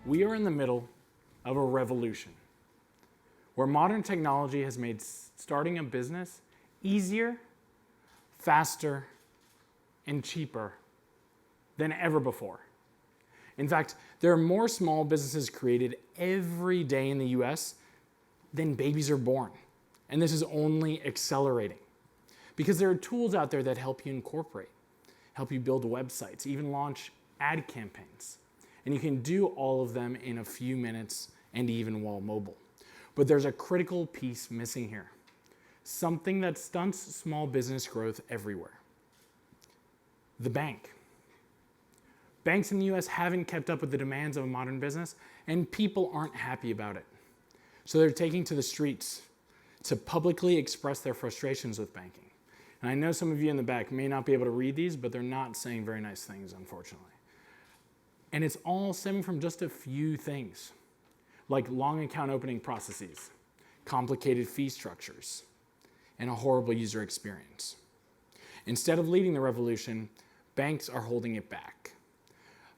We are in the middle of a revolution where modern technology has made starting a business easier, faster, and cheaper than ever before. In fact, there are more small businesses created every day in the US than babies are born. And this is only accelerating because there are tools out there that help you incorporate, help you build websites, even launch ad campaigns. And you can do all of them in a few minutes and even while mobile. But there's a critical piece missing here, something that stunts small business growth everywhere: the bank. Banks in the US haven't kept up with the demands of a modern business, and people aren't happy about it. So they're taking to the streets to publicly express their frustrations with banking. And I know some of you in the back may not be able to read these, but they're not saying very nice things, unfortunately. And it's all stemming from just a few things, like long account opening processes, complicated fee structures, and a horrible user experience. Instead of leading the revolution, banks are holding it back.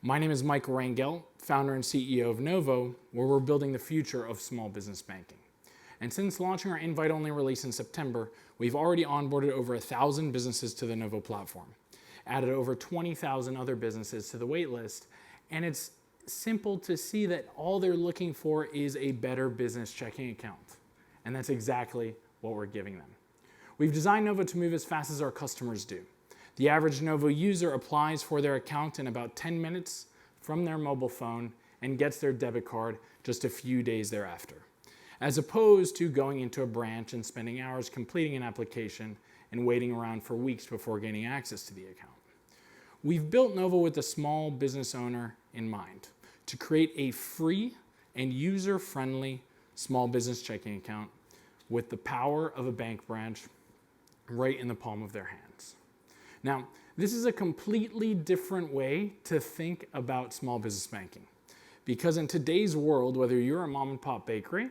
My name is Rangel, founder and CEO of Novo, where we're building the future of small business banking. And since launching our invite-only release in September, we've already onboarded over 1,000 businesses to the Novo platform, added over 20,000 other businesses to the waitlist, and it's simple to see that all they're looking for is a better business checking account. And that's exactly what we're giving them. We've designed Novo to move as fast as our customers do. The average Novo user applies for their account in about 10 minutes from their mobile phone and gets their debit card just a few days thereafter, as opposed to going into a branch and spending hours completing an application and waiting around for weeks before gaining access to the account. We've built Novo with the small business owner in mind to create a free and user-friendly small business checking account with the power of a bank branch right in the palm of their hands. Now, this is a completely different way to think about small business banking, because in today's world, whether you're a mom and pop bakery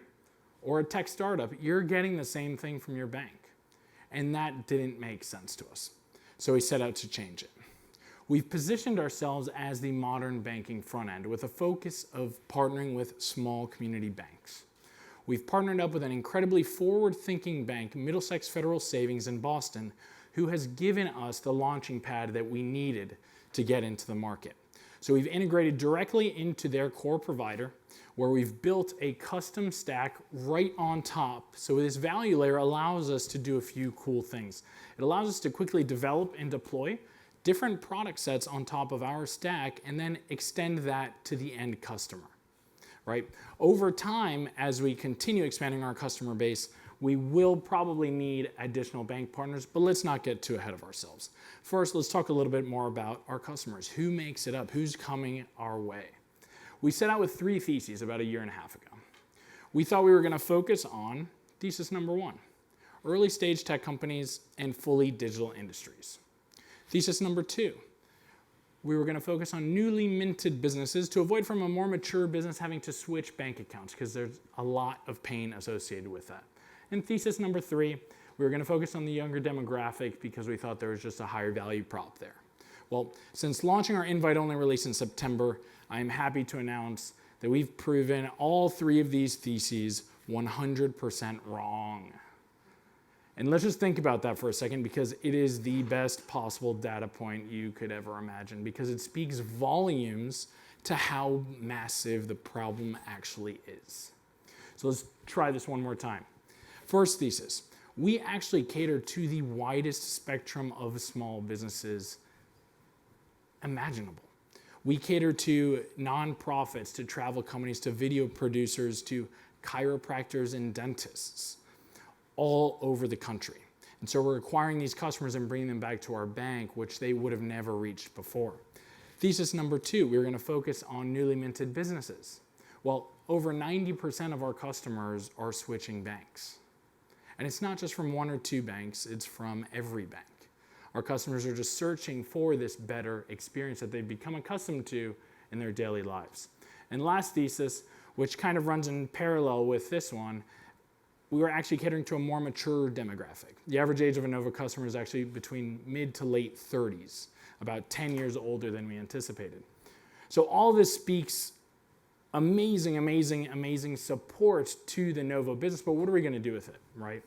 or a tech startup, you're getting the same thing from your bank. And that didn't make sense to us. So we set out to change it. We've positioned ourselves as the modern banking front end with a focus of partnering with small community banks. We've partnered up with an incredibly forward-thinking bank, Middlesex Federal Savings in Boston, who has given us the launching pad that we needed to get into the market. So we've integrated directly into their core provider, where we've built a custom stack right on top. So this value layer allows us to do a few cool things. It allows us to quickly develop and deploy different product sets on top of our stack and then extend that to the end customer, right? Over time, as we continue expanding our customer base, we will probably need additional bank partners, but let's not get too ahead of ourselves. First, let's talk a little bit more about our customers. Who makes it up? Who's coming our way? We set out with 3 theses about a year and a half ago. We thought we were going to focus on thesis number 1, early stage tech companies and fully digital industries. Thesis number 2, we were going to focus on newly minted businesses to avoid from a more mature business having to switch bank accounts, because there's a lot of pain associated with that. And thesis number 3, we were going to focus on the younger demographic because we thought there was just a higher value prop there. Well, since launching our invite-only release in September, I am happy to announce that we've proven all 3 of these theses 100% wrong. And let's just think about that for a second, because it is the best possible data point you could ever imagine, because it speaks volumes to how massive the problem actually is. So let's try this one more time. First thesis, we actually cater to the widest spectrum of small businesses imaginable. We cater to nonprofits, to travel companies, to video producers, to chiropractors and dentists all over the country. And so we're acquiring these customers and bringing them back to our bank, which they would have never reached before. Thesis number 2, we're going to focus on newly minted businesses. Well, over 90% of our customers are switching banks. And it's not just from 1 or 2 banks, it's from every bank. Our customers are just searching for this better experience that they've become accustomed to in their daily lives. And last thesis, which kind of runs in parallel with this one, we were actually catering to a more mature demographic. The average age of a Novo customer is actually between mid to late 30s, about 10 years older than we anticipated. So all this speaks amazing, amazing, amazing support to the Novo business, but what are we going to do with it, right?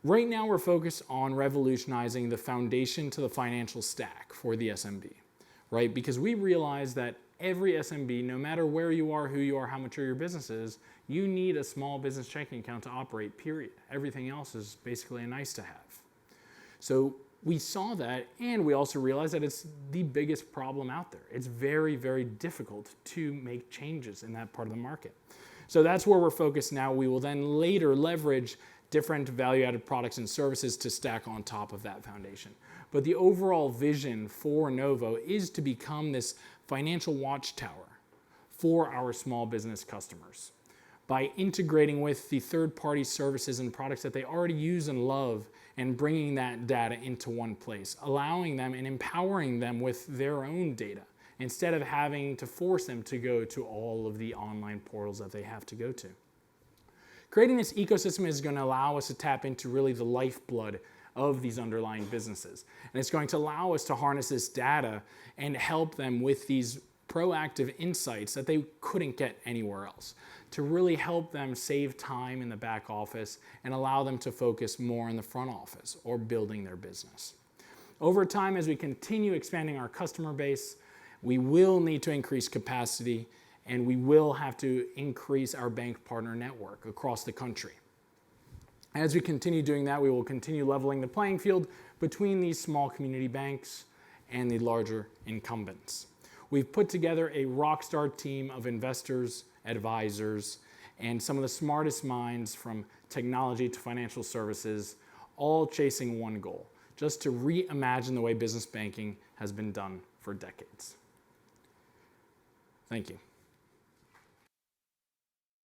Right now, we're focused on revolutionizing the foundation to the financial stack for the SMB, right? Because we realize that every SMB, no matter where you are, who you are, how mature your business is, you need a small business checking account to operate, period. Everything else is basically a nice to have. So we saw that, and we also realized that it's the biggest problem out there. It's very, very difficult to make changes in that part of the market. So that's where we're focused now. We will then later leverage different value-added products and services to stack on top of that foundation. But the overall vision for Novo is to become this financial watchtower for our small business customers by integrating with the third-party services and products that they already use and love and bringing that data into one place, allowing them and empowering them with their own data instead of having to force them to go to all of the online portals that they have to go to. Creating this ecosystem is going to allow us to tap into really the lifeblood of these underlying businesses. And it's going to allow us to harness this data and help them with these proactive insights that they couldn't get anywhere else, to really help them save time in the back office and allow them to focus more in the front office or building their business. Over time, as we continue expanding our customer base, we will need to increase capacity and we will have to increase our bank partner network across the country. As we continue doing that, we will continue leveling the playing field between these small community banks and the larger incumbents. We've put together a rockstar team of investors, advisors, and some of the smartest minds from technology to financial services, all chasing one goal, just to reimagine the way business banking has been done for decades. Thank you.